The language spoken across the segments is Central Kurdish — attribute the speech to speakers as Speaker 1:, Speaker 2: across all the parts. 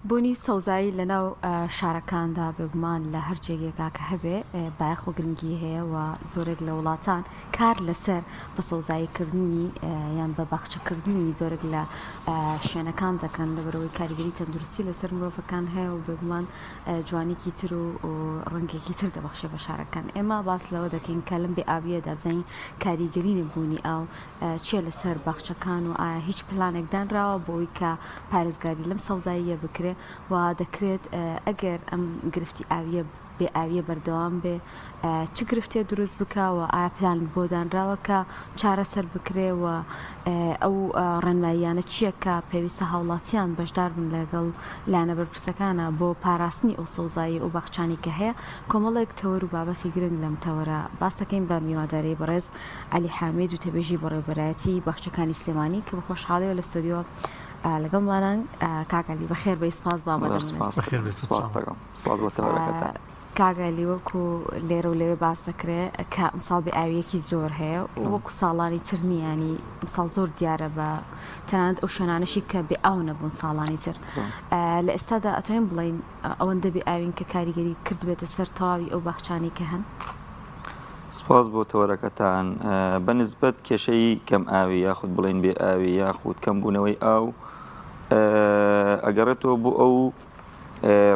Speaker 1: بوونی سەوزایی لەناو شارەکاندا بێگومان لە هەر جێگێکا کە هەبێ باەخ و گرنگی هەیە و زۆرێک لە وڵاتان کار لەسەر بە سەوزاییکردنی یان بە باخچەکردنی زۆرێک لە شوێنەکان دەکەن لەبەرەوەی کاریگەری تەندروستی لەسەر مرۆڤەکان هەیە و بێگومان جوانێکی تر و ڕەنگێکی تر دەبەخشێ بە شارەکان. ئێمە باس لەوە دەکەین کە لەم بێ ئاویەدا بزانین کاریگەری نەبوونی ئاو چێ لەسەر باخچەکان و ئایا هیچ پلانێک دانراوە بۆی کە پارێزگاری لەم سەوزاییە بکرێت و دەکرێت ئەگەر ئەم گرفتی ئاویە بێ ئاویە بەردەوام بێ چ گرفتێ دروست بکەوە ئایا پلان بۆ دانراوە کە چارەسەر بکرێەوە ئەو ڕێنماییانە چییە کە پێویستە هاوڵاتیان بەشدار بن لەگەڵ لایەنە بەرپرسەکانە بۆ پاراستنی ئەو سەوزایی و باخچانی کە هەیە. کۆمەڵێک تەوەر و بابەتی گرنگ لەم تەوەرە باس دەکەین بە میواداری بەڕێز عەلی حامید و تێبێژی بەڕێوەبەرایەتی باخچەکانی سلێمانی کە بە خۆشحاڵیەوە لە ستۆدیۆ لەگەڵ مانان کاگەلی بەخێر بە سپاس
Speaker 2: سپاس بۆ تەوەرەکەتان.
Speaker 1: کاگەلی وەکو لێرە و لەوێ باس دەکرێت کە ئەمساڵ بێ ئاویەکی زۆر هەیە وەکو ساڵانی تر نیانی ساڵ زۆر دیارە بە تەنانەت ئەو شوێنانشی کە بێ ئاو نەبوون ساڵانی تر لە ئێستادا ئەتوانین بڵین ئەوەندە بێ ئاوین کە کاریگەری کرد بێتە سەر تەواوی ئەو باخچانی کە هەن.
Speaker 2: سپاس بۆ تەوەرەکەتان. بەنسبەت کێشەی کەم ئاوی یاخود بڵین بێ ئاوی یاخود کەم بوونەوەی ئاو ئەگەڕێتەوە بۆ ئەو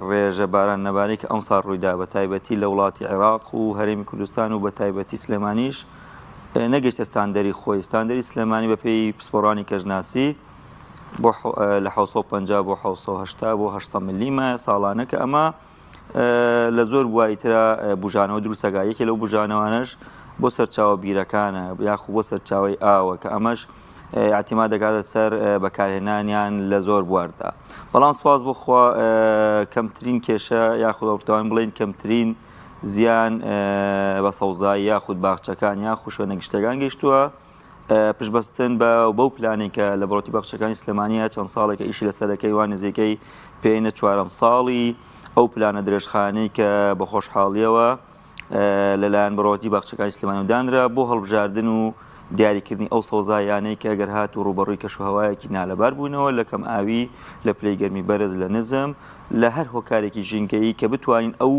Speaker 2: ڕێژە باران نەبارەی کە ئەم ساڵ ڕوویدا بە تایبەتی لە وڵاتی عێراق و هەرێمی کوردستان و بە تایبەتی سلێمانیش نەگەیشتە ستاندەری خۆی. ستاندەری سلێمانی بە پێی پسپۆڕانی کەژناسی لە 750 بۆ 780 بۆ 800 میلیمە ساڵانە کە ئەمە لە زۆر بوایترە بژانەوە دروستەکە. یەکێ لەو بژانەوانش بۆ سەرچاوە بیرەکانە یاخود بۆ سەرچاوی ئاوە کە ئەمەش اعتیماد دەکاتە سەر بەکارهێنانیان لە زۆر بواردا. بەڵام سپاس بخوا کەمترین کێشە یاخود ئەوتوان بڵین کەمترین زیان بە سەوزایی یاخود باخچەکان یاخود شوێنە گشتەکان گەیشتووە پشبەستن بەو پلانی کە لە بەڕۆتی باخچەکانی سلێمانیە چەند ساڵێکە ئیشی لەسەرەکەی وان نزیکەی پێینە 4 ساڵی ئەو پلانە درێژخانەی کە بە خۆشحاڵیەوە لەلایەن بەڕۆتی باخچەکانی سلێمانی دانرا بۆ هەڵبژاردن و دیاریکردنی ئەو سەوزایانەی کە ئەگەر هات و ڕوبەڕووی کەشوهەوایەکی نالەبار بوونەوە لە کەم ئاوی لە پلەی گەرمی بەرز لە نزم لە هەر هۆکارێکی ژینگەیی کە بتوانین ئەو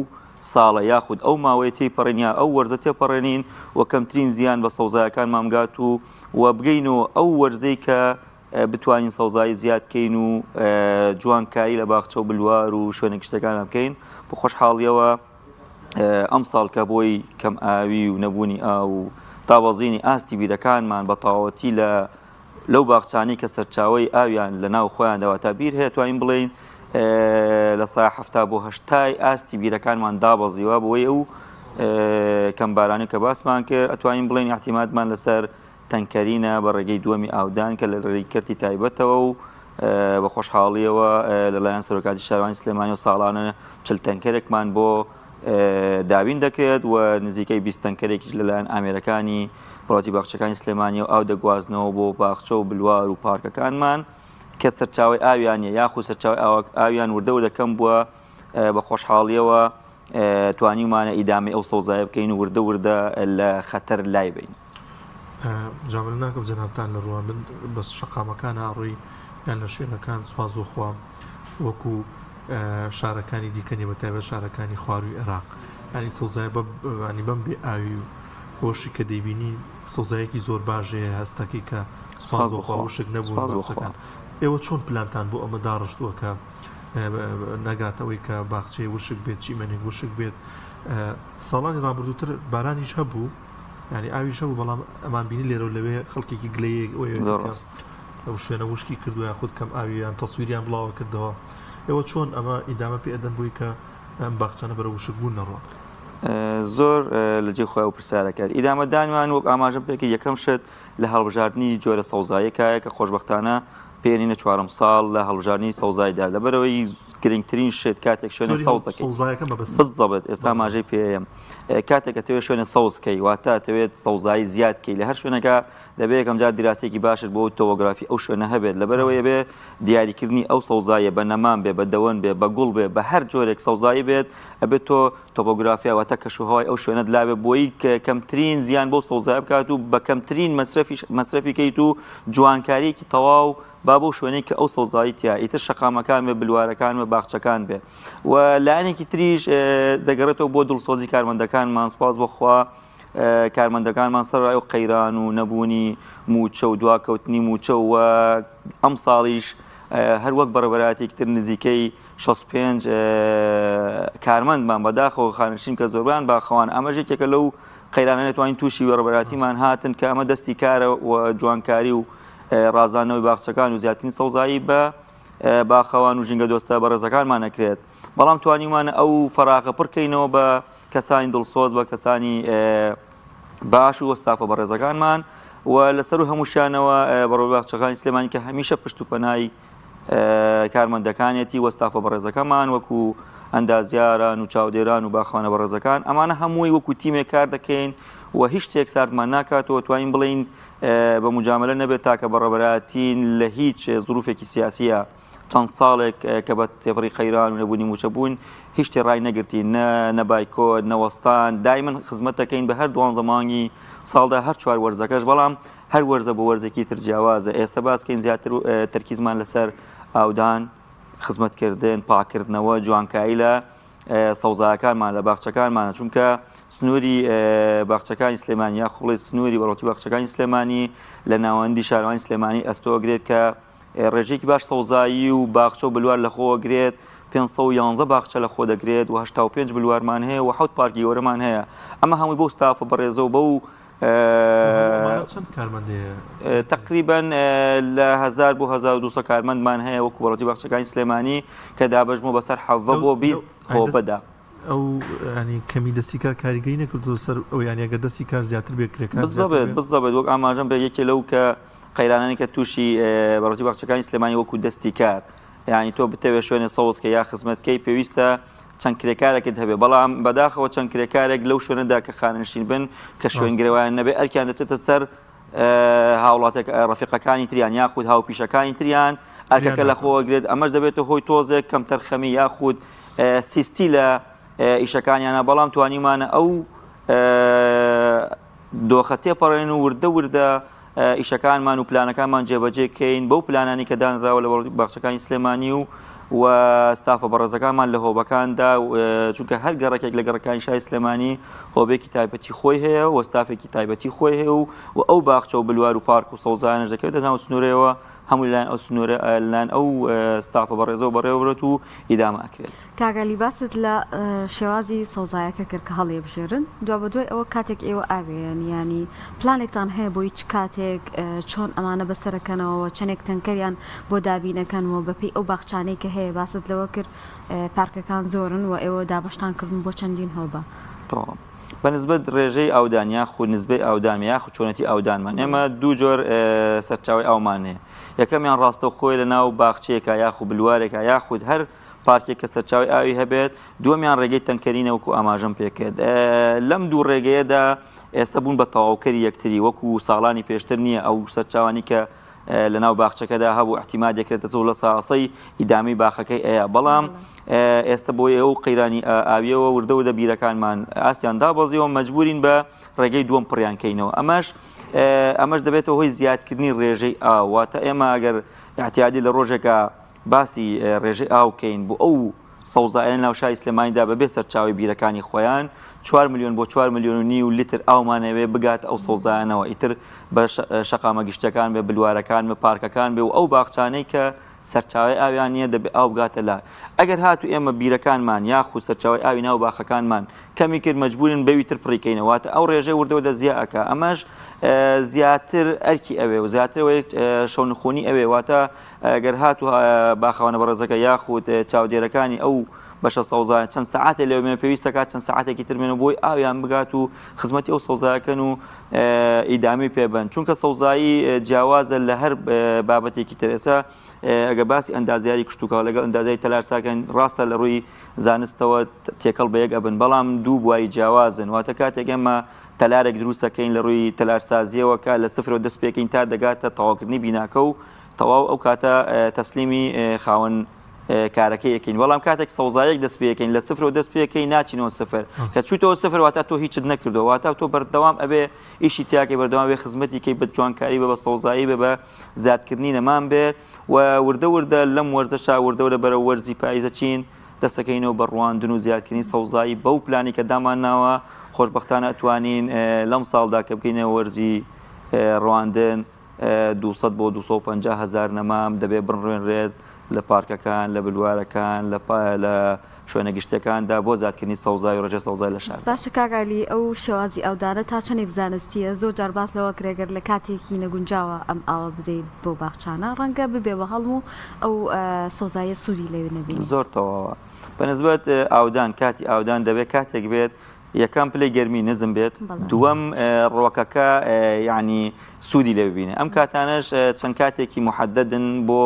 Speaker 2: ساڵە یاخود ئەو ماوەی تێپەڕێن یا ئەو وەرزە تێپەڕێنین و کەمترین زیان بە سەوزایەکان مامگات و بگەینەوە ئەو وەرزەی کە بتوانین سەوزایی زیادکەین و جوانکاری لە باخچە و بلوار و شوێنە گشتەکان بکەین. بە خۆشحاڵیەوە ئەم ساڵ کە بۆی کەم ئاوی و نەبوونی ئاو تاوەزینی ئاستی بیرەکانمان بە تەواوەتی لەو باخچانی کە سەرچاوی ئاویان لە ناو خۆیان دەواتە بیر هەیە توانین بڵین لە سای 70 بۆ 80 ئاستی بیرەکانمان دابەزیوە بۆی ئەو کەم بارانی کە باسمان کرد ئەتوانین بڵین احتیمادمان لەسەر تەنکەرینە بە ڕێگەی دووەمی ئاودان کە لە ڕێکردی تایبەتەوە و بە خۆشحاڵیەوە لەلایەن سەرۆکاتی شارەوانی سلێمانی و ساڵانە 40 تەنکەرێکمان بۆ داوین دەکرێت و نزیکەی 20 تەنکەرێکیش لەلایەن ئامێرەکانی بەڕۆتی باخچەکانی سلێمانی و ئاو دەگوازنەوە بۆ باخچە و بلوار و پارکەکانمان کە سەرچاوی ئاویانە یاخود سەرچاوی ئاویان وردە و دەکەم بووە بە خۆشحاڵیەوە توانیمانە ئیدامی ئەو سەوزایە بکەین و وردە لە خەتەر لای بین.
Speaker 3: جامل ناکەم جەنابتان لە ڕوان بن بەس شەقامەکان هاڕووی یان لە شوێنەکان سوپاس بخوام وەکو شارەکانی دیکەنی بە تایبەت شارەکانی خواروی عێراق ینی سەوزای بەنی بەم بێ ئاوی و خۆشی کە دەیبینی سەوزایەکی زۆر باشەیە هەستەکەی کە سوپاس بخوا وشک نەبوو. ئێوە چۆن پلانتان بۆ ئەمە داڕشتووە کە نەگاتەوەی کە باخچەی وشک بێت چیمەنێک وشک بێت؟ ساڵانی ڕابردووتر بارانیش هەبوو ینی ئاویش هەبوو بەڵام ئەمان بینی لێرە و لەوێ خەڵکێکی گلەیە ئەو شوێنە وشکی کردووە خودت کەم ئاویان تەسویریان بڵاوە کردەوە. ئێوە چۆن ئەمە ئیدامە پێ ئەدەن بووی کە ئەم باخچانە بەرە وشک بوون نەڕۆ؟
Speaker 2: زۆر لە جێ خۆی و پرسیارەکەات ئیدامەدانیان وەک ئاماژەم پێکی یەکەم شت لە هەڵبژاردننی جۆرە سەوزایەکایە کە خۆشبەختانە پێێنینە 4 ساڵ لە هەڵبژاردننی سەوزایدا لەبەرەوەی گرنگترین شت کاتێک شوێنە سەوز دەکەیت بزەبێت ئێستا ماژەی پێم کاتێک دەتەوێت شوێنە سەوزکەی واتە دەتەوێت سەوزایی زیادکەی لە هەر شوێنەکە دەبێت یەکەم جار دیراسێکی باشت بۆ تۆپۆگرافی ئەو شوێنە هەبێت لەبەرەوەی بێ دیاریکردنی ئەو سەوزایە بە نەمان بێ بە دەوەن بێ بە گوڵ بێ بە هەر جۆرێک سەوزایی بێت ئەبێت تۆ تۆپۆگرافیا واتە کەشوهەوای ئەو شوێنە دلابێ بۆی کە کەمترین زیان بۆ سەوزای بکات و بە کەمترین مەصرفی کەیت و جوانکاریەکی تەواو با بۆ شوێنەی کە ئەو سەوزایی تیا ئیتر شەقامەکان بێ بلوارەکان بە باخچەکان بێ و لایەنێکی تریش دەگەڕێتەوە بۆ دڵسۆزی کارمەندەکانمان سپاس بۆخوا کارمەندەکانمان سەرڕای و قەیران و نەبوونی موچە و دواکەوتنی موچە و ئەم ساڵیش هەر وەک بەڕێوەبەراتێکتر نزیکەی 65 کارمەندمان بەداخەوە خانشین کە زۆربیان باخەوان ئەمەژێکێکە لەو قەیرانە نێتوانین تووشی وەڕێبەراتیمان هاتن کە ئەمە دەستی کارە و جوانکاری و ڕازانەوەی باخچەکان و زیاترین سەوزایی بە باخەوان و ژینگە دۆستە بەڕێزەکانمان نەکرێت بەڵام توانیمانە ئەو فەراغە پڕکەینەوە بە کەسانی دڵسۆز بە کەسانی باش و وەستافە بەڕێزەکانمان و لەسەر و هەمووشانەوە بەڕێوەبەری باخچەکانی سلێمانی کە هەمیشە پشت و پەنای کارمەندەکانێتی وەستافە بەڕێزەکەمان وەکو ئەندازیاران و چاودێران و باخوانە بەڕێزەکان ئەمانە هەمووی وەکو تیمێک کار دەکەین و هیچ شتێک ساردمان ناکاتەوە توانین بڵین بە مجاملە نەبێت تاکە بەڕێوەبەراتین لە هیچ زروفێکی سیاسیە چەند ساڵێک کە بە تێپەڕی قەیران و نەبوونی موچە بوون هیچ شتێ ڕای نەگرتین نە بایکۆت نەوەستان دایمەن خزمەت دەکەین بە هەر 12 مانگی ساڵدا هەر چوار وەرزەکەش بەڵام هەر وەرزە بۆ وەرزێکی تر جیاوازە ئێستا باسکەین زیاتر تەرکیزمان لەسەر ئاودان خزمەتکردن پاکردنەوە جوانکایی لە سەوزایەکانمان لە باخچەکانمانە چونکە سنووری باخچەکانی سلێمانی یا خوڵی سنووری بەڕۆتی باخچەکانی سلێمانی لە ناوەندی شارەوانی سلێمانی ئەستۆگرێت کە ڕێژێکی باش سەوزایی و باخچە و بلوار لەخۆگرێت 511 باخچە لە خۆ دەگرێت و 85 بلوارمان هەیە و 7 پارکی گەورەمان هەیە ئەمە هەمووی بۆ ستافە بەڕێزە و بەو تقریبان لە 1000 بۆ 1200 کارمەندمان هەیە وەکو بەڕۆتی باخچەکانی سلێمانی کە دابەژمەوە بەسەر 7 بۆ 20 هۆبەدا
Speaker 3: ئەو ینی کەمی دەستی کار کاریگەری نەکردو سەر ئەو یانیەگە دەستی کار زیاتر بێکرێکە
Speaker 2: بزەبێت وەک ئاماژەم بە یەکێ لەو کە قەیرانانی کە تووشی بەڕۆتی باخچەکانی سلێمانی وەکو دەستی کار یعنی تۆ بتەوێت شوێنە سەوزکە یا خزمەتکەی پێویستە چەند کرێکارێکت هەبێ بەڵام بەداخەوە چەند کرێکارێک لەو شوێنەدا کە خانشین بن کە شوێنگرەوەیان نەبێ ئەرکیان دەچێتە سەر هاوڵاتێک ڕەفیقەکانی تریان یاخود هاوپیشەکانی تریان ئەرکەکە لە خۆوەگرێت ئەمەش دەبێتە هۆی تۆزێک کەم تەرخەمی یاخود سیستی لە ئیشەکانیانە بەڵام توانیمانە ئەو دۆخە تێپەڕێن و وردە ئیشەکانمان و پلانەکانمان جێبەجێکەین بەو پلانانی کە دانراوە لە باخچەکانی سلێمانی و ستافە بەڕێزەکانمان لە هۆبەکاندا چونکە هەر گەڕێکێک لە گەڕەکانی شای سلێمانی هۆبێکی تایبەتی خۆی هەیە و ستافێکی تایبەتی خۆی هەیە و ئەو باخچە و بلوار و پارک و سەوزانش دەکەوێتە ناو سنوورەوە هەموو لایەن ئەو سنوورە لایەن ئەو ستافە بەڕێزە و بەڕێوەبرێت و ئیدامە ئەکرێت
Speaker 1: کاگالی باست لە شێوازی سەوزایەکە کرد کە هەڵێ بژێرن دوا بە دوای ئەوە کاتێک ئێوە ئاوێن ینی پلانێکتان هەیە بۆ هیچ کاتێک چۆن ئەمانە بەسەرەکەنەوە چەندێک تەنکەریان بۆ دابینەکەنەوە بەپێی ئەو باخچانەی کە هەیە باست لەوە کرد پارکەکان زۆرن و ئێوە دابشتانکردن بۆ چەندین هەوبە
Speaker 2: بەنسبەت ڕێژەی ئاودانیا خو نسبەی ئاودانیا خو چۆنەتی ئاودانمان ئێمە دوو جۆر سەرچاوی ئاومان هەیە یەکەمیان ڕاستە خۆی لە ناو باخچەیەکە یاخود بلوارێکە یاخود هەر پارکێک کە سەرچاوی ئاوی هەبێت دووەمیان ڕێگەی تەنکەرینە وەکو ئاماژەم پێکرد لەم دوو ڕێگەیەدا ئێستا بوون بە تەواوکەری یەکتری وەکو ساڵانی پێشتر نییە ئەو سەرچاوانی کە لە ناو باخچەکەدا هەبوو احتیمال دەکرێتە زوو لە ساسەی ئیدامی باخەکەی ئەیە بەڵام ئێستا بۆی ئەو قەیرانی ئاویەوە وردە و دەبیرەکانمان ئاستیان دابەزیەوە مەجبورین بە ڕێگەی دووەم پڕیانکەینەوە ئەمەش دەبێتەوە هۆی زیادکردنی ڕێژەی ئاواتە ئێمە ئەگەر احتیادی لە ڕۆژێکە باسی ڕێژەی ئاوکەین بۆ ئەو سەوزایە ناو شای سلێمانیدا بەبێ سەرچاوی بیرەکانی خۆیان 4 میلیۆن بۆ 4 میلیۆن و نیو لیتر ئاومانەوێ بگات ئەو سەوزایانەوە ئیتر بە شەقامە گشتەکان بێ بلوارەکان بە پارکەکان بێ و ئەو باخچانەی کە سەرچاوی ئاویان نیە دەبێ ئاو بگاتە لا ئەگەر هاتو ئێمە بیرەکانمان یاخود سەرچاوی ئاوی ناو باخەکانمان کەمی کرد مەجبورین بەوی تر پڕیکەینەوەتە ئەو ڕێژەی وردەوە دەزیاکە ئەمەش زیاتر ئەرکی ئەوێ و زیاترەوەی شەونخۆنی ئەوێ واتە ئەگەر هاتو باخەوانە بەڕێزەکە یاخود چاودێرەکانی ئەو بەشە سەوزایە چەند سەعاتێ لەوێ پێویستەکات چەند سەعاتێکی ترمێنە بۆی ئاویان بگات و خزمەتی ئەو سەوزایەکەن و ئیدامی پێبن چونکە سەوزایی جیاوازە لە هەر بابەتێکی تر ئێستا ئەگە باسی ئەندازیاری کشتتوکە لەگە ئەندازای تەلارساکەن ڕاستە لە ڕووی زانستەوە تێکەڵ بە یەک ئەبن بەڵام دوو بواری جیاوازن واتە کاتێک ئێمە تەلارێک دروستەکەین لە ڕووی تەلارسازیەوە کە لە سفرەوە دەست پێکەین تا دەگاتە تەواوکردنی بیناکە و تەواو ئەو کاتە تەسلیمی خاوەن کارەکە یەکەین بەڵام کاتێک سەوزایەک دەست پێەکەین لە سفر و دەست پێەکەی ناچینەوە سفر کە چوتەوە سفر واتە تۆ هیچت نەکردەوە واتە تۆ بەردەوام ئەبێ ئیشی تیاکەی بەردەوام بێ خزمەتی کەی بە جوانکاری بە سەوزایی بێ بە زیادکردنی نەمان بێت و وردە وردە لەم وەرزەشا وردەورە بەرە وەرزی پاییزە چین دەستەکەینەوە بە ڕواندن و زیادکردنی سەوزایی بەو پلانی کە دامانناوە خۆشبەختانە ئەتوانین لەم ساڵدا کە بکەینەوە وەرزی ڕواندن 200 بۆ 250 هزار نەمام دەبێ بڕێنرێت لە پارکەکان لە بلوارەکان لە شوێنە گشتەکاندا بۆ زیادکردنی سەوزای و ڕێژە سەوزای لە شار.
Speaker 1: باشە کاگالی ئەو شێوازی ئەودانە تا چەندێک زانستیە زۆر جار باس لەوە کرێگەر لە کاتێکی نەگونجاوە ئەم ئاوە بدەیت بۆ باخچانە ڕەنگە ببێ بە هەڵم و ئەو سەوزایە سوودی لەوێ نەبینی.
Speaker 2: زۆر تەواوە بەنسبەت ئاودان کاتی ئاودان دەبێت کاتێک بێت یەکەم پلەی گەرمی نزم بێت دووەم ڕۆکەکە یعنی سوودی لێ ببینێ ئەم کاتانەش چەند کاتێکی محەددن بۆ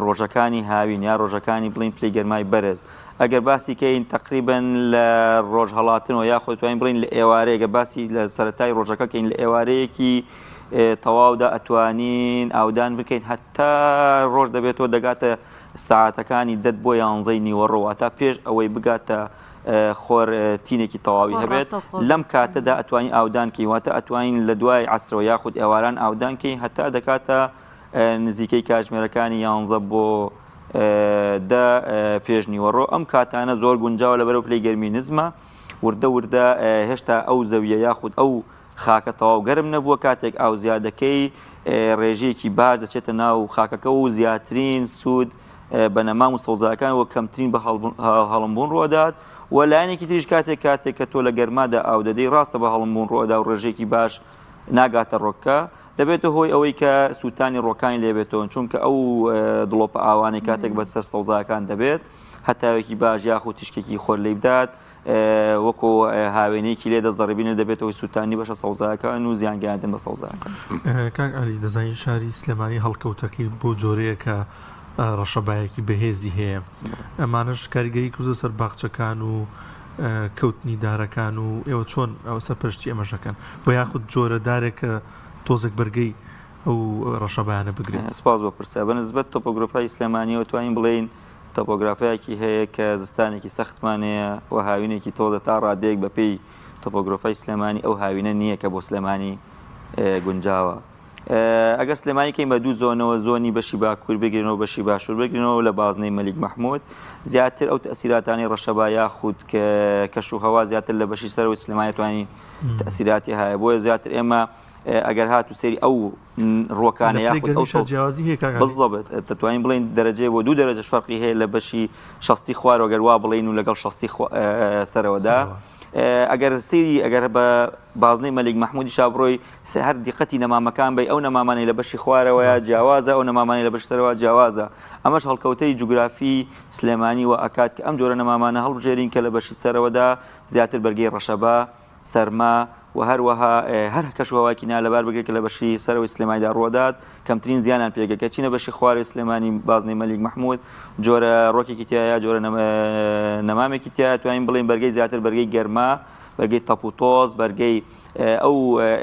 Speaker 2: ڕۆژەکانی هاوین یا ڕۆژەکانی بڵین پلەی گەرمای بەرز ئەگەر باسی کەین تقریبن لە ڕۆژ هەڵاتنەوە یا خۆتوانین بڵین لە ئێوارەیەگە باسی لە سەرەتای ڕۆژەکە کەین لە ئێوارەیەکی تەواودا ئەتوانین ئاودان بکەین هەتا ڕۆژ دەبێتەوە دەگاتە ساعتەکانی 10 بۆ 11 نیوەڕۆ تا پێش ئەوەی بگاتە خۆر تینێکی تەواوی هەبێت لەم کاتەدا ئەتوانین ئاودانکەین واتە ئەتوانین لە دوای عەسرەوە یاخود ئێواران ئاودانکەین هەتا دەکاتە نزیکەی کاتژمێرەکانی 11 بۆ 10 پێش نیوەڕۆ ئەم کاتانە زۆر گونجاوە لەبەرەو پلەی گەرمی نزمە وردە وردە هێشتا ئەو زەویە یاخود ئەو خاکە تەواو گەرم نەبووە کاتێک ئاو زیادەکەی ڕێژەیەکی باش دەچێتە ناو خاکەکە و زیاترین سوود بە نەمام و سەوزایەکان و کەمترین بە هەڵمبوون ڕۆدات و لایەنێکی تریش کاتێک کە تۆ لە گەرمادا ئاو دەدەی ڕاستە بە هەڵمبوون ڕۆدا و ڕێژێکی باش ناگاتە ڕۆکە دەبێتە هۆی ئەوەی کە سووتانی ڕۆکانی لێبێتەوە چونکە ئەو دڵۆپە ئاوانی کاتێک بەسەر سەوزایەکان دەبێت هەتاوێکی باش یاخود تیشکێکی خۆر لێ بدات وەکو هاوێنەیەکی لێ دەست دەڕێبینە دەبێتەوەی سووتانی بەشە سەوزایەکان و زیانگەیاندن بە سەوزایەکان.
Speaker 3: کاک عەلی دەزانین شاری سلێمانی هەڵکەوتەکەی بۆ جۆرەیە کە ڕەشەبایەکی بەهێزی هەیە ئەمانش کاریگەری کردو سەر باخچەکان و کەوتنی دارەکان و ئێوە چۆن ئەو سەرپەرشتی ئەمەشەکەن بۆ یاخود جۆرە دارێکە تۆزێک بەرگەی ئەو ڕەشەبایانە بگرێت.
Speaker 2: سپاس بۆ پرسە بەنسبەت تۆپۆگرافای سلێمانیەوە توانین بڵێین تۆپۆگرافایەکی هەیە کە زستانێکی سەختمانەیە و هاوینێکی تۆزە تا ڕادەیەک بە پێی تۆپۆگرافای سلێمانی ئەو هاوینە نییە کە بۆ سلێمانی گونجاوە. ئەگەر سلێمانی کەین بە دوو زۆنەوە زۆنی بەشی باکوور بگرێنەوە بەشی باشوور بگرێنەوە لە بازنەی مەلیک مەحموود زیاتر ئەو تەسیراتانی ڕەشەبا یاخود کەش و هەوا زیاتر لە بەشی سەرەوەی سلێمانی توانین تەسیراتی هەیە بۆیە زیاتر ئێمە ئەگەر هات و سێری ئەو ڕۆکانە یاخود ئەو
Speaker 3: جیاوازی هەیە
Speaker 2: بالضبط دەتوانین بڵین دەرەجێ بۆ 2 دەرەجەش فەرقی هەیە لە بەشی شەستی خوارەوە گەر وا بڵین و لەگەڵ شەستی سەرەوەدا ئەگەر سێری ئەگەر بە بازنەی مەلیک مەحموودی شابڕۆی هەر دیقەتی نەمامەکان بێ ئەو نەمامانەی لە بەشی خوارەوەیە جیاوازە ئەو نەمامانەی لە بەشی سەرەوە جیاوازە ئەمەش هەڵکەوتەی جوگرافی سلێمانی و ئەکات کە ئەم جۆرە نەمامانە هەڵبژێرین کە لە بەشی سەرەوەدا زیاتر بەرگەی ڕەشەبا سەرما و هەروەها هەر کەشوهەواکی نا لەبار بگرێت کە لە بەشی سەرەوەی سلێمانیدا ڕۆدات کەمترین زیانان پێگەکە چینە بەشی خوارەوەی سلێمانی بازنەی مەلیک مەحموود جۆرە ڕۆکێکی تایە جۆرە نەمامێکی تایە توانین بڵین بەرگەی زیاتر بەرگەی گەرما بەرگەی تەپ و تۆز بەرگەی ئەو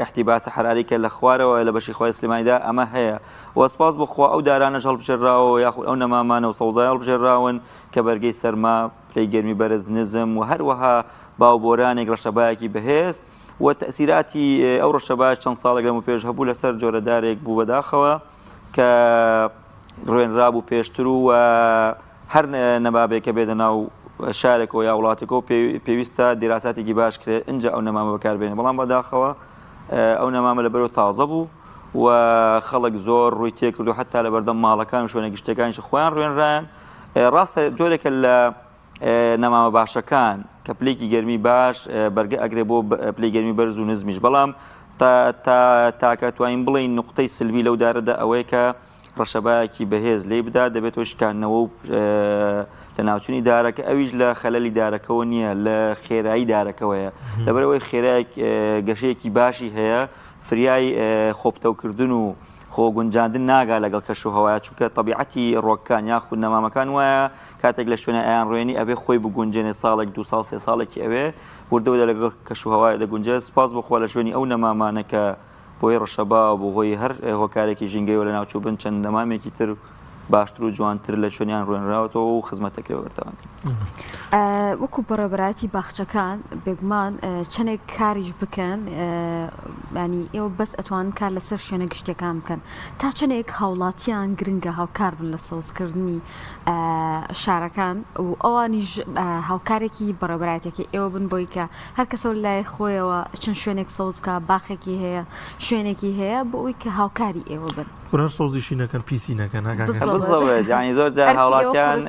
Speaker 2: احتیباس حراری کە لە خوارەوە لە بەشی خوارەوەی سلێمانیدا ئەمە هەیە و سپاس بخوا ئەو دارانەش هەڵبژێراوە یاخود ئەو نەمامانە و سەوزای هەڵبژێراون کە بەرگەی سەرما پلەی گەرمی بەرز نزم و هەروەها باوبۆرانێک ڕەشەبایەکی بەهێز و تەسیراتی ئەو ڕەشەبای چەند ساڵێک لەمە پێش هەبوو لەسەر جۆرە دارێک بوو بەداخەوە کە ڕوێنرابوو پێشتر و هەر نەبابێکە بێتە ناو شارێکەوە یا وڵاتێکەوە پێویستە دیراساتێکی باش کرێت اینجا ئەو نەمامە بەکاربێنێ بەڵام بەداخەوە ئەو نەمامە لەبەرەوە تازە بوو و خەڵک زۆر ڕووی تێکردو حتا لە بەردەم ماڵەکان و شوێنە گشتەکانیش خۆیان ڕوێنرایان ڕاستە جۆرێکە لە نەمامە باشەکان کە پلێکی گەرمی باش بەرگە ئەگرێ بۆ پلەی گەرمی بەرز و نزمیش بەڵام تاکە توانین بڵین نقطەی سلبی لەو دارەدا ئەوەیە کە ڕەشەبایەکی بەهێز لێ بدا دەبێتەوە شکاندنەوە و لە ناوچوونی دارەکە ئەویش لە خەلەلی دارەکەەوە نییە لە خێرایی دارەکەوەیە لەبەرەوەی خێرای گەشەیەکی باشی هەیە فریای خۆپتەوکردن و خۆگونجاندن ناگا لەگەڵ کەش و هەوایە چونکە تەبیعەتی ڕۆکەکان یاخود نەمامەکان وایە کاتێک لە شوێنە ئایان ڕوێنی ئەبێ خۆی بگونجێنێ ساڵێک 2 ساڵ 3 ساڵێکی ئەوێ وردەوەدا لەگەڵ کەش و هەوایە دەگونجێت سپاس بخوا لە شوێنی ئەو نەمامانە کە بۆی ڕەشەبا بۆ هۆی هەر هۆکارێکی ژینگەیەوە لە ناوچوو بن چەند نەمامێکی تر باشتر و جوانتر لە چۆنیان ڕوێنراوەتەوە و خزمەتەکەی بەردەوام
Speaker 1: وەکو بەڕێوەبەراتی باخچەکان بێگومان چەندێک کاریش بکەن ینی ئێوە بەس ئەتوان کار لەسەر شوێنە گشتەکان بکەن تا چەندێک هاوڵاتیان گرنگە هاوکار بن لە سەوزکردنی شارەکان و ئەوانیش هاوکارێکی بەڕێوەبەراتێکی ئێوە بن بۆی کە هەر کەسە لای خۆیەوە چەند شوێنێک سەوز بکە باخێکی هەیە شوێنێکی هەیە بۆ ئەوی کە هاوکاری ئێوە بن
Speaker 3: هەر سەوزیشی نەکەن پیسی نەکەن
Speaker 2: بالضبط ینی زۆر جار هاوڵاتیان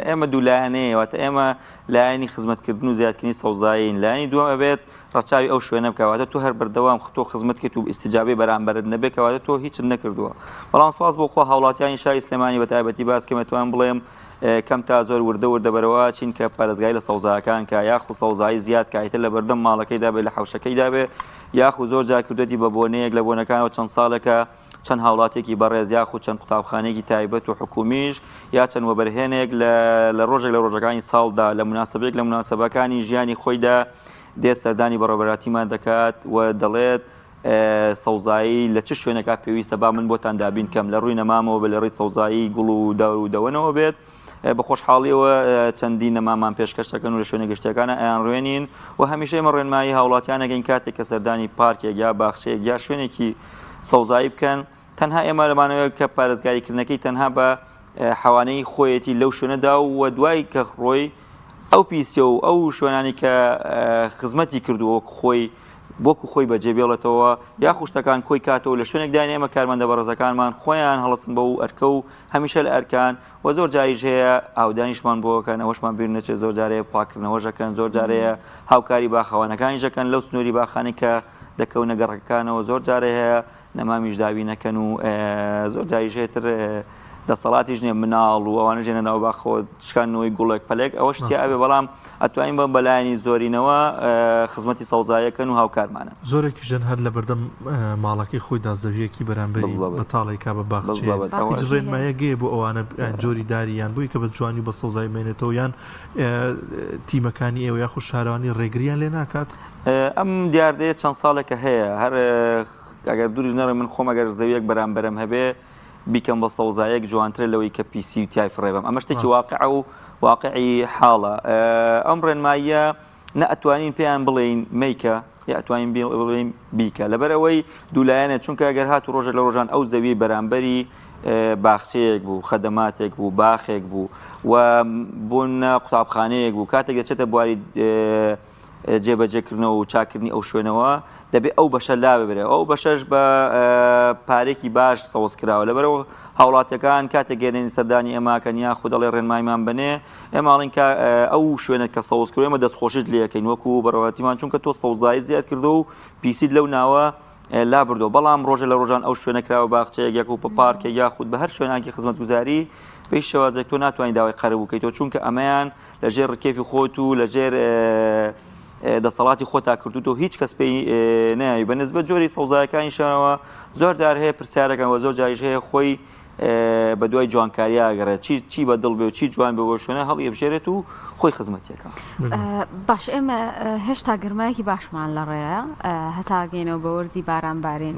Speaker 2: ئێمە دوولایەنەیە واتە ئێمە لایەنی خزمەتکردن و زیادکردنی سەوزایین لایەنی دووەم ئەبێت ڕەچاوی ئەو شوێنە بکەواتە تۆ هەر بەردەوام تۆ خزمەتکەیت و ئیستیجابەی بەرامبەرت نەبێتەواتە تۆ هیچ نەکردووە بەڵام سواز بۆ خۆ هاوڵاتیانی شاری سلێمانی بەتایبەتی باسکەمەتوان بڵێم کەم تا زۆر وردە بەرەوە چین کە پارێزگای لە سەوزاکان کە یاخو سەوزایی زیاد کایتە لە بەردەم ماڵەکەیدا بێ لە حوشەکەیدا بێ یاخو زۆر جار کردوەتی بە بۆنەیەک لە بۆنەکانەوە چەند ساڵێکە چەند هاوڵاتێکی بەڕێز یاخو چەند قوتابخانەیەکی تایبەت و حکومیش یا چەند وەبەرهێنێک لە ڕۆژێک لە ڕۆژەکانی ساڵدا لە مناسبەیەک لە مناسبەکانی ژیانی خۆیدا دێت سەردانی بەڕێوەبەراتیمان دەکات و دەڵێت سەوزایی لە چ شوێنێکا پێویستە با من بۆتان دابین کەم لە ڕووی نەمامەوە بە لە ڕێی سەوزایی گوڵ و داور و دەوەنەوە بێت بە خۆشحاڵیەوە چەندی نەمامان پێشکەشەکەن و لە شوێنە گەشتەکانە ئەیان ڕوێنین و هەمیشە ئێمە ڕێنمایی هاوڵاتیانەکەین کاتێک کە سەردانی پارکێک یا باخچەیەک یا شوێنێکی سەوزایی بکەن تەنها ئێمە لەمانەوە کە پارێزگاریکردنەکەی تەنها بە حەوانەی خۆیەتی لەو شوێنەدا و دوای کە ڕۆی ئەو پیسە و ئەو شوێنانی کە خزمەتی کردووە خۆی بۆکو خۆی بەجێبێڵێتەوە یا خوشتەکان کۆی کاتەوە لە شوێنێک داین ئێمە کارمەندە بەڕێزەکانمان خۆیان هەڵسن بە و ئەرکە و هەمیشە لە ئەرکان و زۆر جاریش هەیە ئاودانیشمان بۆکەن ئەوەشمان بیر نەچێت زۆر جارەیە پاکردنەوەژەکەن زۆر جارەیە هاوکاری باخەوانەکانی ژەکەن لەو سنووری باخانی کە دەکەونە گەڕەکەکانەوە زۆر جارە هەیە نەمامیش داوی نەکەن و زۆر جاریژێتر دەسەڵاتیش نیە مناڵ و ئەوانە ژێنە ناو باخۆ شکانەوەی گوڵێک پەلێک ئەوە شتی ئاوێ بەڵام ئەتوانین بە بەلایانی زۆرینەوە خزمەتی سەوزایەکەن و هاوکارمانە
Speaker 3: زۆرێکی ژەن هەر لە بەردەم ماڵەکەی خۆیدا زەویەکی بەرامبەری بەتاڵی کا بە باخچێ ڕێنمایە گێ بۆ ئەوانە جۆری داریان بووی کە بە جوانی بە سەوزای مێنێتەوە یان تیمەکانی ئێوە یاخو شارەوانی ڕێگریان لێ ناکات
Speaker 2: ئەم دیاردەیە چەند ساڵێکە هەیە هەر ئەگەر دووری نەڕێ من خۆم ئەگەر زەویەک بەرامبەرم هەبێ بیکەم بە سەوزایەک جوانترە لەوەی کە پیسی و تیای فڕێبم ئەمە شتێکی واقع و واقعی حاڵە ئەم ڕێنماییە نە ئەتوانین پێیان بڵێین میکە یا ئەتوانین بڵێین بیکە لەبەرەوەی دوولایەنە چونکە ئەگەر هات و ڕۆژێک لە ڕۆژان ئەو زەوی بەرامبەری باخچەیەک بوو خەدەماتێک بوو باخێک بوو و بوون قوتابخانەیەک بوو کاتێک دەچێتە بواری جێبەجێکردنەوە و چاکردنی ئەو شوێنەوە دەبێت ئەو بەشە لا ببرێت ئەو بەشەش بە پارێکی باش سەوز کراوە لەبەرەوە هاوڵاتیەکان کاتێک گەێنێنی سەردانی ئێماکەن یا خود دەڵێ ڕێنمایمان بنێ ئێماڵین کە ئەو شوێنە کە سەوز کرد ئێمە دەستخۆشیت لەکەین وەکو بەڕێوەبەراتیمان چونکە تۆ سەوزایی زیاد کردو و پیسیت لەو ناوە لا بردو بەڵام ڕۆژە لە ڕۆژان ئەو شوێنە کراوە باخچەیەک یەک و پارکێک یاخود بە هەر شوێنانکی خزمەتگوزاری پێی شێوازێک تۆ ناتوانین داوای قەرەب بکەیتەوە چونکە ئەمەیان لەژێر ڕکێفی خۆت و لەژێر دەسەڵاتی خۆتا کردوتەوە هیچ کەس پێی ناوی بەنسبەت جۆری سەوزایەکانی شانەوە زۆر جار هەیە پرسیارەکان و زۆر جاریش هەیە خۆی بە دوای جوانکاریە ئەگەڕێت چی بەدڵ بێ و چی جوان بێ بۆ شوێنە هەڵی بژێرێت و خۆی خزمەتیەکە
Speaker 1: باش ئێمە هێشتا گرمایەکی باشمان لە ڕێە هەتا گەینەوە بە وەرزی بارانبارین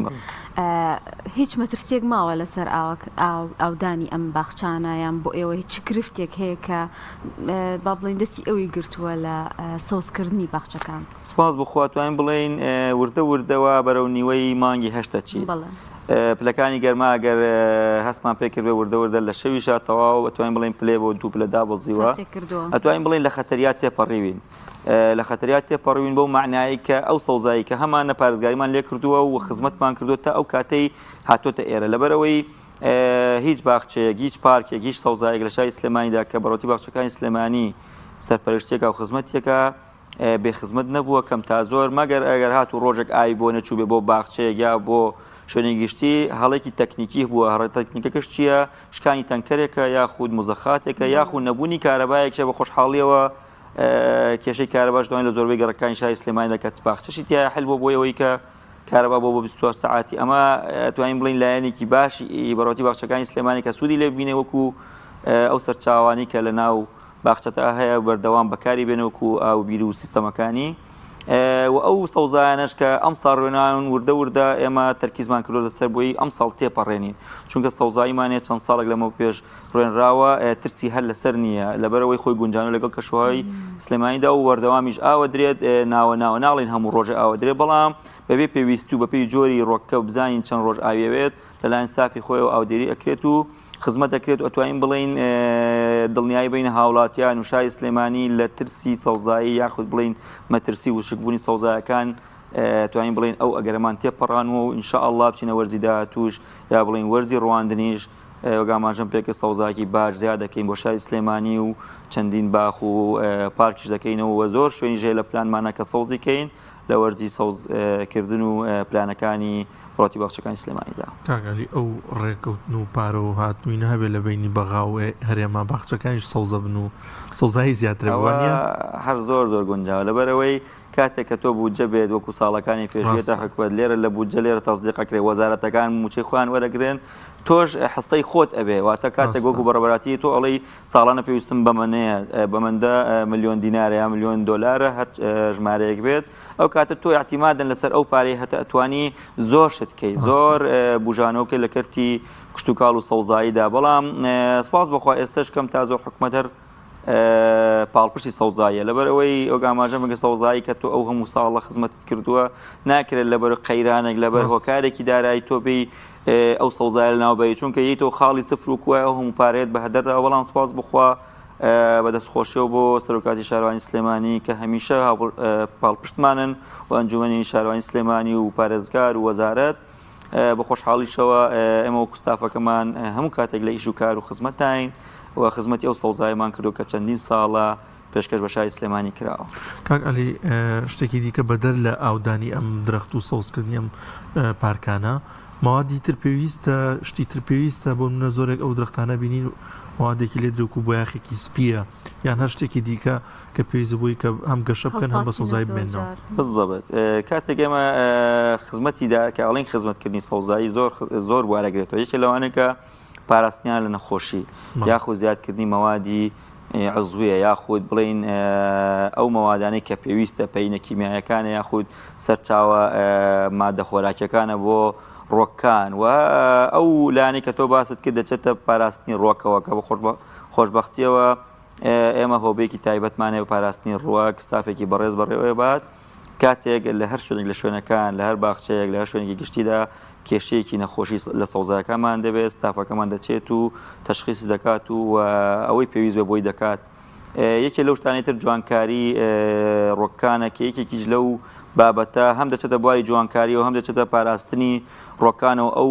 Speaker 1: هیچ مەترسیەک ماوە لەسەر ئاودانی ئەم باخچانە یان بۆ ئێوە هیچ کرفتێک هەیە کە با بڵین دەستی ئەوی گرتووە لە سەوزکردنی باخچەکان
Speaker 2: سپاس بخوا توانین بڵێن وردە وردەوە بەرەو نیوەی مانگی هەشتە چی پلەکانی گەرما ئەگەر هەستمان پێکرد بێ وردە وردە لە شەویشە تەواو ئەتوانین بڵێن پلێ بۆ دوو پلە دابەزیوە ئەتوانین بڵێن لە خەتەریات تێپەڕیوین لە خەتەریات تێپەڕوین بەو معنایی کە ئەو سەوزایی کە هەمانە پارێزگاریمان لێ کردووە و خزمەتمان کردووە تا ئەو کاتەی هاتوۆتە ئێرە لەبەرەوەی هیچ باخچەیەک هیچ پارکێک هیچ سەوزایەک لە شاری سلێمانیدا کە بەڕۆتی باخچەکانی سلێمانی سەرپەرشتێکە و خزمەتێکە بێخزمەت نەبووە کەم تا زۆر مەگەر ئەگەر هات و ڕۆژێک ئاوی بۆ نەچوو بێ بۆ باخچەیەک یا بۆ شوێنی گشتی هەڵێکی تەکنیکی بووە هەڕە تەکنیکەکەش چییە شکانی تەنکەرێکە یاخود مزەخاتێکە یاخود نەبوونی کارەبایەکە بە خۆشحاڵیەوە کێشەی کارەباش دوای لە زۆربەی گەڕەکانی شاری سلێمانی دەکات باخچەشی تیا حل بۆ بۆیەوەی کە کارەبا بۆ 24 ساعتی ئەمە توانین بڵین لایەنێکی باشی بەڕۆتی باخچەکانی سلێمانی کە سوودی لێ ببینێ وەکو ئەو سەرچاوانی کە لە ناو باخچەتە هەیە بەردەوام بەکاری بێنەوەکو ئاوبیر و سیستەمەکانی و ئەو سەوزایانەش کە ئەم ساڵ ڕوێنان وردە وردە ئێمە تەرکیزمان کردو لەسەر بۆی ئەم ساڵ تێپەڕێنین چونکە سەوزاییمانێ چەند ساڵێک لەمە پێش ڕوێنراوە ترسی هەر لەسەر نییە لەبەرەوەی خۆی گونجانە لەگەڵ کەشوهای سلێمانیدا و وەردەوامیش ئاوە درێت ناوە ناڵین هەموو ڕۆژە ئاوە درێت بەڵام بەبێ پێویست و بەپێی جۆری ڕۆککە و بزانین چەند ڕۆژ ئاوێوێت لەلایەن ستافی خۆی و ئاودێری ئەکرێت و خزمەت دەکرێت و ئەتوانین بڵین دڵنیایی بین هاوڵاتیان و شای سلێمانی لە ترسی سەوزایی یاخود بڵین مەترسی و شکبوونی سەوزایەکان توانین بڵین ئەو ئەگەرەمان تێپەڕانەوە و ئینشاءالله بچینە وەرزی داهاتووش یا بڵین وەرزی ڕواندنیش وەگامانژەم پێکە سەوزاکی باش زیاد دەکەین بۆ شای سلێمانی و چەندین باخ و پارکیش دەکەینەوە و زۆر شوێنی ژێ لە پلانمانە کە سەوزی کەین لە وەرزی سەوزکردن و پلانەکانی ڕاتی باخچەکانی سلێمانیدا
Speaker 3: کاگالی ئەو ڕێکەوتن و پارە و هاتووی هەبێت لە بینی بەغاوێ هەرێما باخچەکانیش سەوزە بن و سەوزایی زیاترە بوانە
Speaker 2: هەر زۆر گونجاوە لەبەرەوەی کاتێک کە تۆ بوجە بێت وەکو ساڵەکانی پێشوێتە حکومەت لێرە لە بوجە لێرە تەصدیقەکرێ وەزارەتەکان موچەی خۆیان وەرەگرێن تۆش حسەی خۆت ئەبێ واتە کاتێک وەکو بەڕێوەبەراتی تۆ ئەڵەی ساڵانە پێویستم بەمەنەیە بەمەندە ملیۆن دینارە یا ملیۆن دۆلارە هەر ژمارەیەک بێت ئەو کاتە تۆ احتیمادن لەسەر ئەو پارەی هەتە ئەتوانی زۆر شتکەی زۆر بژانەوەکە لە کەرتی کشتتوکاڵ و سەوزاییدا بەڵام سپاس بەخوا ئێستش کەم تا زۆر حکومەت هەر پاڵپشتی سەوزاییە لەبەرەوەی ئۆگاماژە مەگە سەوزایی کە تۆ ئەو هەموو ساڵە خزمەتت کردووە ناکرێت لەبەر قەیرانێک لەبەر هۆکارێکی دارایی تۆ بێ ئەو سەوزایە ناوبەی چونکە یەکەوە خاڵی سفر و کووە ئەو هەموو پارێت بە هەدەردا بەڵام سپاس بخوا بەدەستخۆشیەوە بۆ سەرۆکاتی شارەوانی سلێمانی کە هەمیشە پاڵپشتمانن و ئەنجومەنی شارەوانی سلێمانی و پارێزگار و وەزارەت بە خۆشحاڵیشەوە ئێمە وەکو ستافەکەمان هەموو کاتێک لە ئیش و کار و خزمەتین و خزمەتی ئەو سەوزایمان کردو کە چەندین ساڵە پێشکەش بە شای سلێمانی کراوە.
Speaker 3: کاک عەلی شتێکی دیکە بەدەر لە ئاودانی ئەم درەخت و سەوزکردنی ئەم پارکانە ماوادی تر پێویستە شتی تر پێویستە بۆ منە زۆرێک ئەو درەختانە بینین موادێکی لێ درێک و بۆ یاخێکی سپیە یان هەر شتێکی دیکە کە پێویست بووی کە هەم گەشە بکەن هەم بە سەوزایی بێنەوە.
Speaker 2: بالضبط کاتێک ئێمە خزمەتیدا کە ئەڵین خزمەتکردنی سەوزایی زۆر وارەگرێتەوە یەکێ لەوانەیە کە پاراستنیان لە نەخۆشی یاخود زیادکردنی مەوادی عزویە یاخود بڵین ئەو مەوادانەی کە پێویستە پەینە کیمیایەکانە یاخود سەرچاوە مادە خۆراکیەکانە بۆ ڕۆکان و ئەو لانەی کە تۆ باست کرد دەچێتە پاراستنی ڕۆکەوە کە بە خۆشبەختیەوە ئێمە هۆبێکی تایبەتمانێ بە پاراستنی ڕۆک ستافێکی بەڕێز بەڕێوەیە بات کاتێک لە هەر شوێنێک لە شوێنەکان لە هەر باخچەیەک لە هەر شوێنێکی گشتیدا کێشەیەکی نەخۆشی لە سەوزایەکانمان دەبێت ستافەکەمان دەچێت و تەشخیصی دەکات و ئەوەی پێویست بە بۆی دەکات یەکێ لەو شتانەی تر جوانکاری ڕۆکانە کە یەکێکیش لەو بابەتە هەم دەچێتە بواری جوانکاری و هەم دەچێتە پاراستنی ڕۆکانەوە ئەو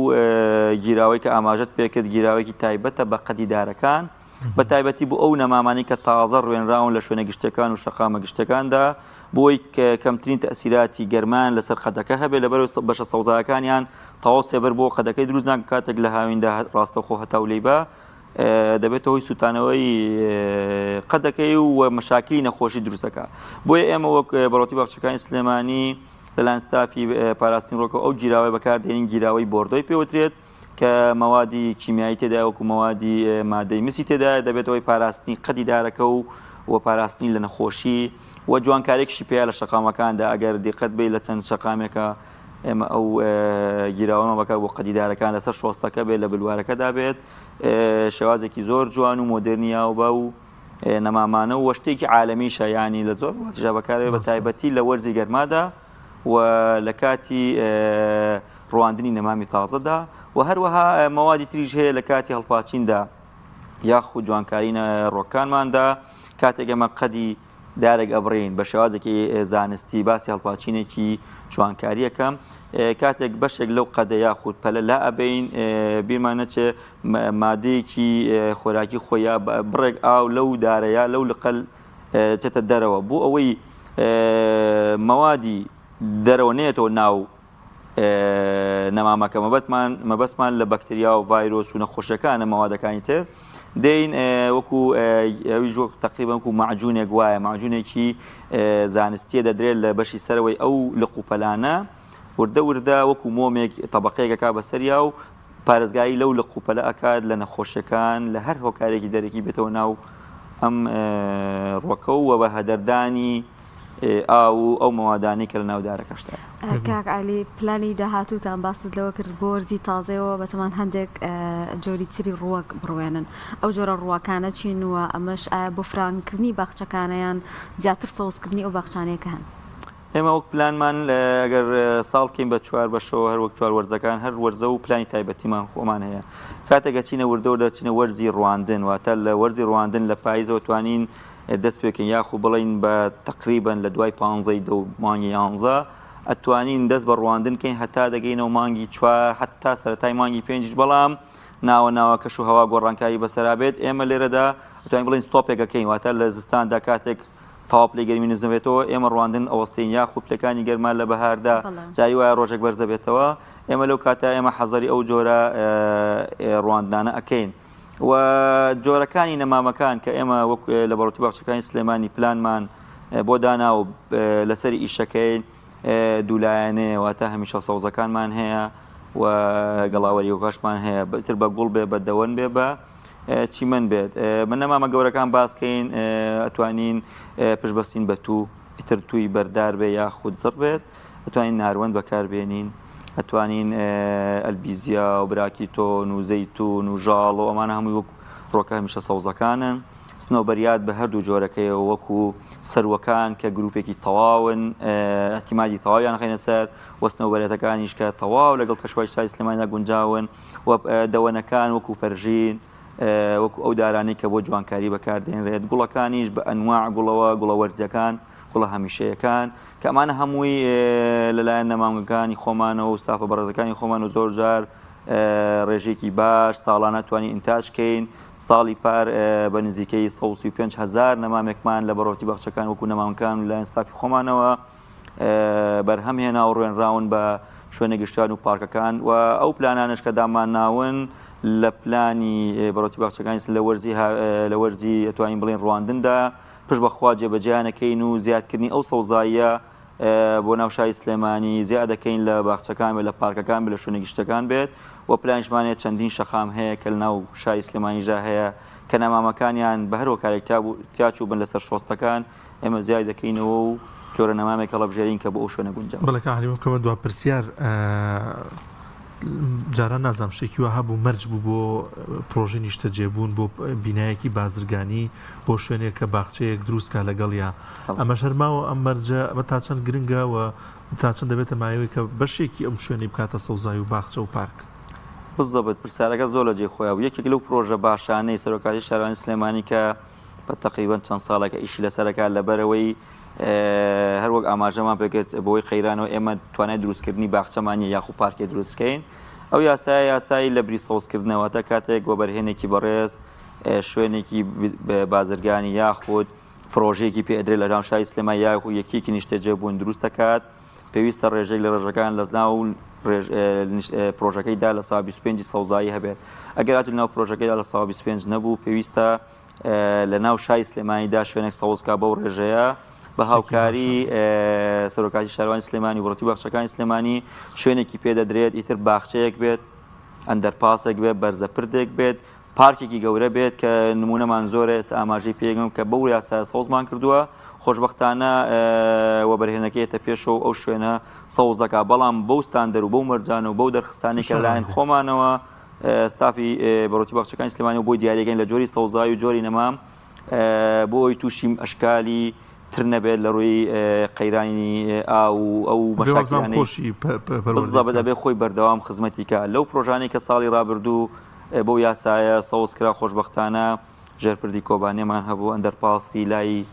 Speaker 2: گیراوەی کە ئاماژەت پێکرد گیراوەیەکی تایبەتە بە قەدیدارەکان بە تایبەتی بۆ ئەو نەمامانی کە تازە ڕوێنراون لە شوێنە گشتەکان و شەقامە گشتەکاندا بۆی کەمترین تەسیراتی گەرمان لەسەر قەدەکە هەبێت لەبەر بەشە سەوزایەکانیان تەواو سێبەر بۆ قەدەکەی دروست ناکە کاتێک لە هاویندا ڕاستەخۆ هەتا و لەیبا دەبێتەوە هۆی سوتانەوەی قەدەکەی و مەشاکلی نەخۆشی دروستەکە بۆیە ئێمە وەک بەڕۆتی باخچەکانی سلێمانی لەلایەن ستافی پاراستنی ڕۆکە ئەو گیراوەی بەکاردێنین گیراوەی بۆردۆی پێوترێت کە مەوادی کیمیایی تێدا وەکو مەوادی مادەی مسی تێدا دەبێتەوەی پاراستنی قەدی دارەکە و پاراستنی لە نەخۆشی و جوانکارێکشی پێیا لە شەقامەکاندا ئەگەر دیقەت بێ لە چەند شەقامێکە ئێمە ئەو گیراوەمە بەکار بۆ قەدیدارەکان لەسەر شۆستەکە بێت لە بلوارەکەدا بێت شێوازێکی زۆر جوان و مۆدرنیا و بە و نەمامانە و شتێکی عالەمیشە ینی لە زۆر وڵاتیژا بەکارێت بە تایبەتی لە وەرزی گەرمادا و لە کاتی ڕواندنی نەمامی تازەدا و هەروەها مەوادی تریژ هەیە لە کاتی هەڵپاچیندا یاخود جوانکارینە ڕۆکانماندا کاتێک ئێمە قەدی دارێک ئەبڕین بە شێوازێکی زانستی باسی هەڵپاچینێکی جوانکاریەکەم کاتێک بەشێک لەو قەدە یاخود پەلە لا ئەبین بیرمان نەچێ مادەیەکی خۆراکی خۆیان بڕێک ئاو لەو دارەیە لەو لەقەل چێتە دەرەوە بۆ ئەوەی مەوادی دەرەوە نێتەوە ناو نەمامەکە مەبەستمان لە بەکتریا و ڤایرۆس و نەخۆشیەکانە مەوادەکانی تر دەین وەکو ئەوی ژۆ تەقریبەن وەکو معجونێک وایە معجونێکی زانستیە دەدرێت لە بەشی سەرەوەی ئەو لقوپەلانە وردە وەکو مۆمێک تەبەقەیەکە بەسەریا و پارێزگاری لەو لقوپەلە ئەکات لە نەخۆشیەکان لە هەر هۆکارێکی دەرەکی بێتەوە ناو ئەم ڕۆکە و بە هەدەردانی ئەو مەوادانی کە لە ناو دارەکەشتا.
Speaker 1: کاک علی پلانی داهاتووتان باست لەوە کرد بۆ وەرزی تازەوە بەتەمان هەندێک جۆری تری ڕووەک بڕوێنن ئەو جۆرە ڕووەکانە چین وە ئەمەش بۆ فرانکردنی باخچەکانیان زیاتر سەوزکردنی ئەو باخچانەیە کە هەن.
Speaker 2: ئێمە وەک پلانمان ئەگەر ساڵ بکەین بە 4 بەشەوە هەر وەک 4 وەرزەکان هەر وەرزە و پلانی تایبەتیمان خۆمان هەیە. کاتێکە چینە وردەوە دەچینە وەرزی ڕواندن واتە لە وەرزی ڕواندن لە پاییزەوە توانین دەست پێکەین یاخو بڵین بە تقریبن لە دوای 15 دە مانگی 11 ئەتوانین دەست بە ڕواندنکەین هەتا دەگەینەوە مانگی 4 حتا سەرەتای مانگی 5 بەڵام ناوە کەش و هەوا گۆڕانکاری بەسەرا بێت ئێمە لێرەدا ئەتوانین بڵین ستۆپێکەکەین واتە لە زستاندا کاتێک تاواپ لێ گەرمی نزمێتەوە ئێمە ڕواندن ئەوەستین یاخو پلەکانی گەرمان لە بەهاردا جاری وایە ڕۆژێک بەرزە بێتەوە ئێمە لەو کاتە ئێمە حەزەری ئەو جۆرە ڕواندانە ئەکەین و جۆرەکانی نەمامەکان کە ئێمە وەک لە بەڕۆتی باخچەکانی سلێمانی پلانمان بۆ دانا و لەسەر ئیشەکەین دوولایەنێ واتە هەمیشە سەوزەکانمان هەیە و گەڵاوەری وەکاشمان هەیە بەتر بە گوڵ بێ بە دەوەن بێ بە چیمەن بێت من نەمامە گەورەکان باسکەین ئەتوانین پشبەستین بە تو ئیتر توی بەردار بێ یا خود زڕ بێت ئەتوانین ناروەند بەکاربێنین ئەتوانین ئەلبیزیا و براکیتۆن و زەیتون و ژاڵ و ئەمانە هەمووی وەک ڕۆکە هەمیشە سەوزەکانن سنۆبەریات بە هەردوو جۆرەکەیەوە وەکو سەروەکان کە گروپێکی تەواون ئەحتیمالی تەواویان خەینە سەر وە سنۆبەرێتەکانیش کە تەواو لەگەڵ کەشوای شاری سلێمانیدا گونجاون و دەوەنەکان وەکو پەرژین وەکو ئەو دارانەی کە بۆ جوانکاری بەکاردێنرێت گوڵەکانیش بە ئەنواع گوڵەوە گوڵە وەرزەکان گوڵە هەمیشەیەکان کە ئەمانە هەمووی لەلایەن نەمامگەکانی خۆمانەوە و ستافە بەڕێزەکانی خۆمان و زۆر جار ڕێژێکی باش ساڵانە توانی ئینتاژکەین ساڵی پار بە نزیکەی 135,000 نەمامێکمان لە بەڕۆتی باخچەکان وەکو نەمامەکان و لایەن ستافی خۆمانەوە بەرهەمهێنا و ڕوێنراون بە شوێنە گەشتیان و پارکەکان و ئەو پلانانش کە دامان ناون لە پلانی بەڕۆتی باخچەکانی لە وەرزی ئەتوانین بڵێن ڕواندندا پشت بەخوا جێبەجیانەکەین و زیادکردنی ئەو سەوزاییە بۆ ناو شاری سلێمانی زیاد دەکەین لە باخچەکان بێت لە پارکەکان بێت لە شوێنە گشتەکان بێت و پلانیشمانێت چەندین شەخام هەیە کە لە ناو شاری سلێمانیژا هەیە کە نەمامەکانیان بە هەر وەکارێک تیاچوو بن لەسەر شۆستەکان ئێمە زیاد دەکەینەوە و جۆرە نەمامێک هەڵەبژێرین کە بۆ ئەو شوێنە گونجاو.
Speaker 3: بەڵێ کاک عەلی بکەمە دوا پرسیار جاران نازام شتێکی وە هەبوو مەرج بوو بۆ پرۆژەی نیشتە جێبوون بۆ بینایەکی بازرگانی بۆ شوێنێک کە باخچەیەک دروستکە لەگەڵ یا ئەمە شەرماوە ئەم مەرجە ئەمە تا چەند گرنگە و تا چەند دەبێتە مایەوەی کە بەشێکی ئەم شوێنەی بکاتە سەوزای و باخچە و پارک.
Speaker 2: بزەبێت پرسیارەکە زۆر لە جێ خۆیە و یەکێک لەو پرۆژە باشانەی سەرۆکاتی شارەوانی سلێمانی کە بە تەقریبەن چەند ساڵێکە ئیشی لەسەرەکە لەبەرەوەی هەر وەک ئاماژەمان پێکرد بۆی خەیرانەوە ئێمە توانای دروستکردنی باخچەمانی یاخو پارکێ دروستکەین ئەو یاسایی لە بری سەوزکردنەوە تا کاتێک وەبەرهێنێکی بەڕێز شوێنێکی بازرگانی یاخود پرۆژەیەکی پێدرێت لە ناو شاری سلێمانی یاخود یەکێکی نیشتە جێبوون دروست دەکات پێویستە ڕێژەی لە ڕێژەکان لە ناو پرۆژەکەیدا لە ساڵ 25 سەوزایی هەبێت ئەگەر هاتوو ناو پرۆژەکەیدا لە ساڵ 25 نەبوو پێویستە لە ناو شاری سلێمانیدا شوێنێک سەوزکا بەو ڕێژەیە بە هاوکاری سەرۆکاتی شارەوانی سلێمانی و بەڕێوەتی باخچەکانی سلێمانی شوێنێکی پێدەدرێت ئیتر باخچەیەک بێت ئەندەرپاسێک بێت بەرزەپردێک بێت پارکێکی گەورە بێت کە نمونەمان زۆرە ئێستا ئاماژەی پێگەم کە بەو یاسایە سەوزمان کردووە خۆشبەختانە وەبەرهێنەکەیەتە پێشەوە ئەو شوێنە سەوز دەکات بەڵام بەو ستاندەر و بەو مەرجانە و بەو دەرخستانی کە لەلایەن خۆمانەوە ستافی بەڕێوەتی باخچەکانی سلێمانی و بۆی دیاریەکەین لە جۆری سەوزای و جۆری نەمام بۆ ئەوی تووشی ئەشکالی تر نەبێت لە ڕووی قەیرانی ئەو مەشاکیانەی بزەبێت دەبێت خۆی بەردەوام خزمەتیکە لەو پرۆژانەی کە ساڵی ڕابردوو بەو یاسایە سەوزکرا خۆشبەختانە ژێرپردی کۆبانێمان هەبوو ئەندەرپاسی لای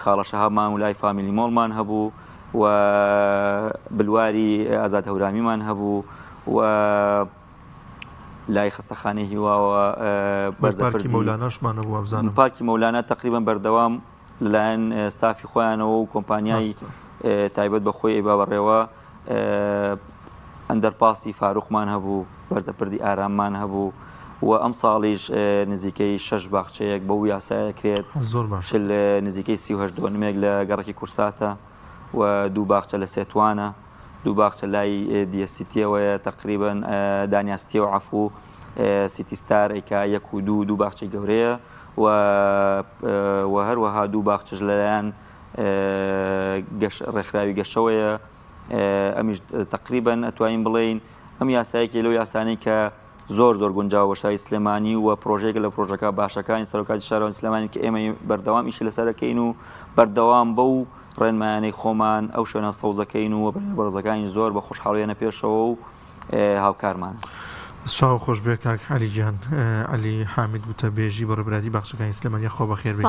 Speaker 2: خاڵە شەهابمان و لای فامیلی مۆڵمان هەبوو و بلواری ئازاد هەورامیمان هەبوو و لای خستەخانەی هیواوە
Speaker 3: بەرزەپردی مەولاناشمان هەبوو ئەبزانم
Speaker 2: پارکی مەولانە تقریبەن بەردەوام لەلایەن ستافی خۆیانەوە و کۆمپانیای تایبەت بە خۆی ئێبا بەڕێوە ئەندەرپاسی فاروخمان هەبوو بەرزەپردی ئاراممان هەبوو و ئەم ساڵیش نزیکەی 6 باخچەیەک بەو یاسایە کرێت
Speaker 3: زۆر باش
Speaker 2: نزیکەی 38 لە گەڕێکی کورساتە و دوو باخچە لە سێتوانە دوو باخچە لای دیەسیتیەوەیە تقریبەن دانیاستیە و عەفو سیتیستار ئەیکا 1 و 2 باخچەی گەورەیە و هەروەها دوو باخچەش لەلایەن ڕێکخراوی گەشەوەیە ئەمیش تقریبا ئەتوانین بڵێین ئەم یاسایەکی لەو یاسانی کە زۆر گونجاو بە شاری سلێمانی و پرۆژێک لە پرۆژەکە باشەکانی سەرۆکاتی شارەوەی سلێمانی کە ئێمە بەردەوام ئیشی لەسەرەکەین و بەردەوام بەو ڕێنمایانەی خۆمان ئەو شوێنە سەوزەکەین و بەڕێزەکانی زۆر بە خۆشحاڵیانە پێشەوە و هاوکارمان.
Speaker 3: ساو خۆش بێ کاک عەلی گیان، عەلی حامید وتەبێژی بەڕێبەرایەتی باخچەکانی سلێمانی خۆ بەخێر بێت.